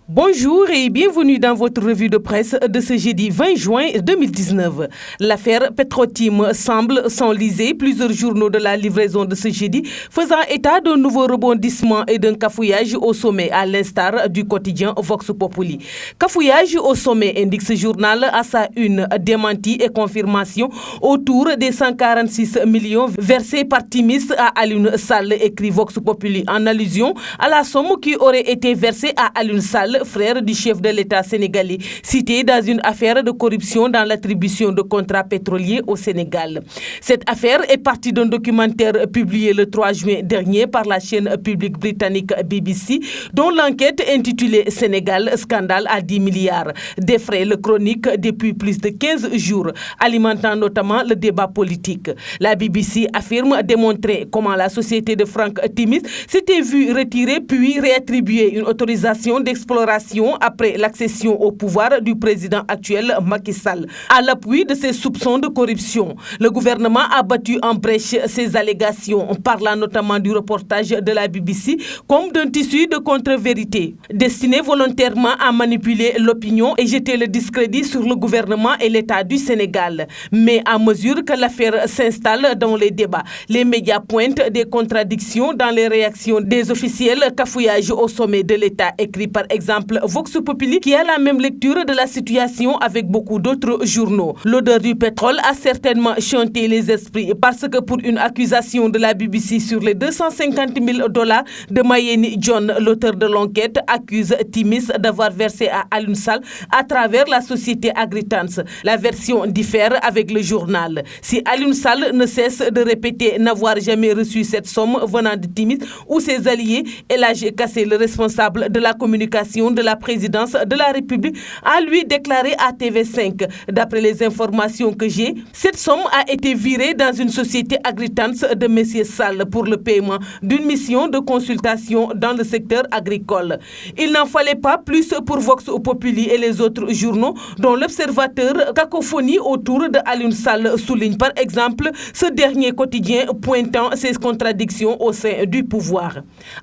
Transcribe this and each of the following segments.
Bonjour et bienvenue dans votre revue de presse de ce jeudi 20 juin 2019. L'affaire Petro-Tim semble s'enliser. Plusieurs journaux de la livraison de ce jeudi faisant état d'un nouveau rebondissement et d'un cafouillage au sommet, à l'instar du quotidien Vox Populi. Cafouillage au sommet, indique ce journal à sa une, démenti et confirmation autour des 146 millions versés par Timis à Alioune Sall, écrit Vox Populi, en allusion à la somme qui aurait été versée à Alioune Sall, frère du chef de l'État sénégalais, cité dans une affaire de corruption dans l'attribution de contrats pétroliers au Sénégal. Cette affaire est partie d'un documentaire publié le 3 juin dernier par la chaîne publique britannique BBC, dont l'enquête intitulée Sénégal, scandale à 10 milliards, défraie le chronique depuis plus de 15 jours, alimentant notamment le débat politique. La BBC affirme démontrer comment la société de Franck Timis s'était vue retirer puis réattribuer une autorisation d'exploration après l'accession au pouvoir du président actuel Macky Sall. À l'appui de ces soupçons de corruption, le gouvernement a battu en brèche ces allégations, parlant notamment du reportage de la BBC comme d'un tissu de contre-vérité, destiné volontairement à manipuler l'opinion et jeter le discrédit sur le gouvernement et l'État du Sénégal. Mais à mesure que l'affaire s'installe dans les débats, les médias pointent des contradictions dans les réactions des officiels. Cafouillage au sommet de l'État, écrit par exemple Vox Populi, qui a la même lecture de la situation avec beaucoup d'autres journaux. L'odeur du pétrole a certainement chanté les esprits parce que pour une accusation de la BBC sur les 250 000 $ de Mayeni John, l'auteur de l'enquête accuse Timis d'avoir versé à Alioune Sall à travers la société Agritans. La version diffère avec le journal. Si Alioune Sall ne cesse de répéter n'avoir jamais reçu cette somme venant de Timis ou ses alliés, El Hadji Kassé, le responsable de la communication de la présidence de la République, a lui déclaré à TV5. D'après les informations que j'ai, cette somme a été virée dans une société Agritans de M. Sall pour le paiement d'une mission de consultation dans le secteur agricole. Il n'en fallait pas plus pour Vox Populi et les autres journaux, dont l'Observateur, cacophonie autour de Alioune Sall, souligne par exemple ce dernier quotidien pointant ces contradictions au sein du pouvoir.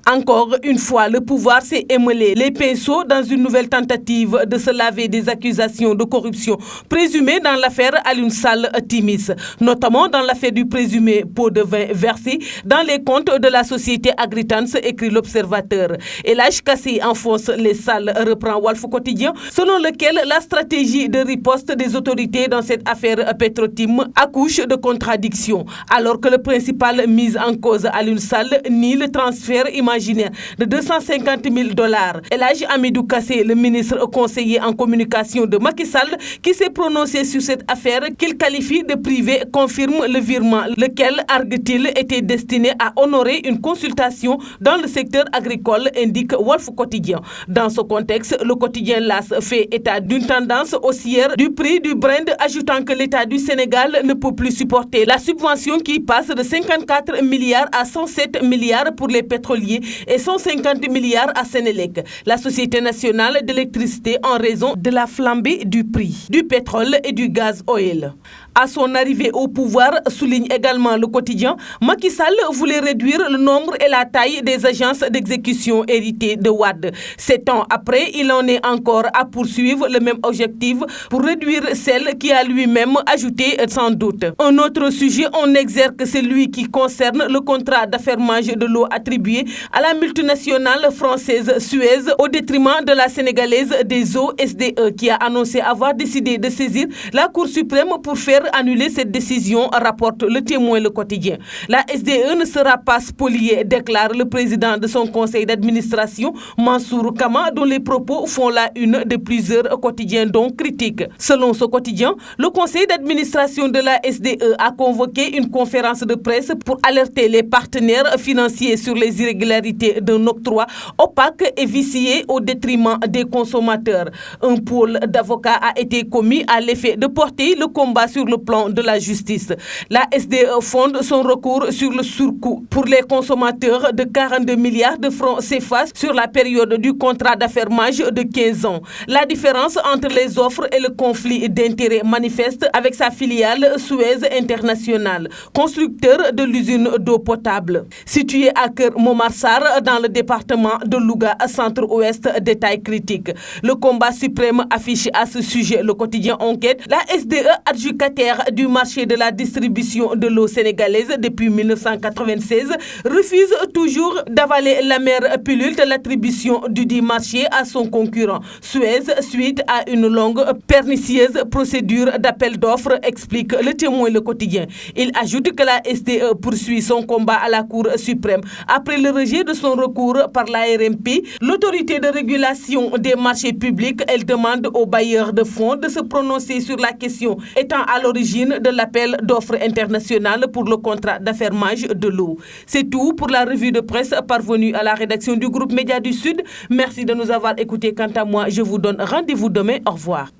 Encore une fois, le pouvoir s'est émêlé les pinceaux dans une nouvelle tentative de se laver des accusations de corruption présumées dans l'affaire Alioune Sall Timis, notamment dans l'affaire du présumé pot de vin versé dans les comptes de la société Agritans, écrit l'Observateur. El Hadji Kassé enfonce les salles, reprend Walf Quotidien, selon lequel la stratégie de riposte des autorités dans cette affaire Petro-Tim accouche de contradictions, alors que le principal mis en cause Alioune Sall nie le transfert imaginaire de 250 000 $. El Hadji Hamidou Kassé, le ministre conseiller en communication de Macky Sall, qui s'est prononcé sur cette affaire qu'il qualifie de privée, confirme le virement, lequel, argue-t-il, était destiné à honorer une consultation dans le secteur agricole, indique Walf Quotidien. Dans ce contexte, le quotidien LAS fait état d'une tendance haussière du prix du Brent, ajoutant que l'État du Sénégal ne peut plus supporter la subvention qui passe de 54 milliards à 107 milliards pour les pétroliers et 150 milliards à Sénélec, la Société nationale d'électricité, en raison de la flambée du prix du pétrole et du gaz oil. À son arrivée au pouvoir, souligne également le quotidien, Macky Sall voulait réduire le nombre et la taille des agences d'exécution héritées de Wade. 7 ans après, il en est encore à poursuivre le même objectif pour réduire celle qui a lui-même ajouté sans doute. Un autre sujet en exergue, celui qui concerne le contrat d'affermage de l'eau attribué à la multinationale française Suez au détriment de la sénégalaise des eaux SDE, qui a annoncé avoir décidé de saisir la Cour suprême pour faire annuler cette décision, rapporte le Témoin, le quotidien. La SDE ne sera pas spoliée, déclare le président de son conseil d'administration, Mansour Kama, dont les propos font la une de plusieurs quotidiens, dont critiques. Selon ce quotidien, le conseil d'administration de la SDE a convoqué une conférence de presse pour alerter les partenaires financiers sur les irrégularités d'un octroi opaque et vicié au détriment des consommateurs. Un pôle d'avocats a été commis à l'effet de porter le combat sur le plan de la justice. La SDE fonde son recours sur le surcoût pour les consommateurs de 42 milliards de francs CFA sur la période du contrat d'affermage de 15 ans. La différence entre les offres et le conflit d'intérêts manifeste avec sa filiale Suez International, constructeur de l'usine d'eau potable. Située à Keur-Momar-Sarr dans le département de Louga, centre-ouest, détail critique. Le combat suprême affiche à ce sujet le quotidien Enquête. La SDE, adjudicataire du marché de la distribution de l'eau sénégalaise depuis 1996, refuse toujours d'avaler l'amère pilule de l'attribution du dit marché à son concurrent Suez suite à une longue pernicieuse procédure d'appel d'offres, explique le Témoin le quotidien. Il ajoute que la SDE poursuit son combat à la Cour suprême. Après le rejet de son recours par l'ARMP, l'autorité de régulation des marchés publics, elle demande aux bailleurs de fonds de se prononcer sur la question étant à l'origine de l'appel d'offres international pour le contrat d'affermage de l'eau. C'est tout pour la revue de presse parvenue à la rédaction du groupe Média du Sud. Merci de nous avoir écoutés. Quant à moi, je vous donne rendez-vous demain. Au revoir.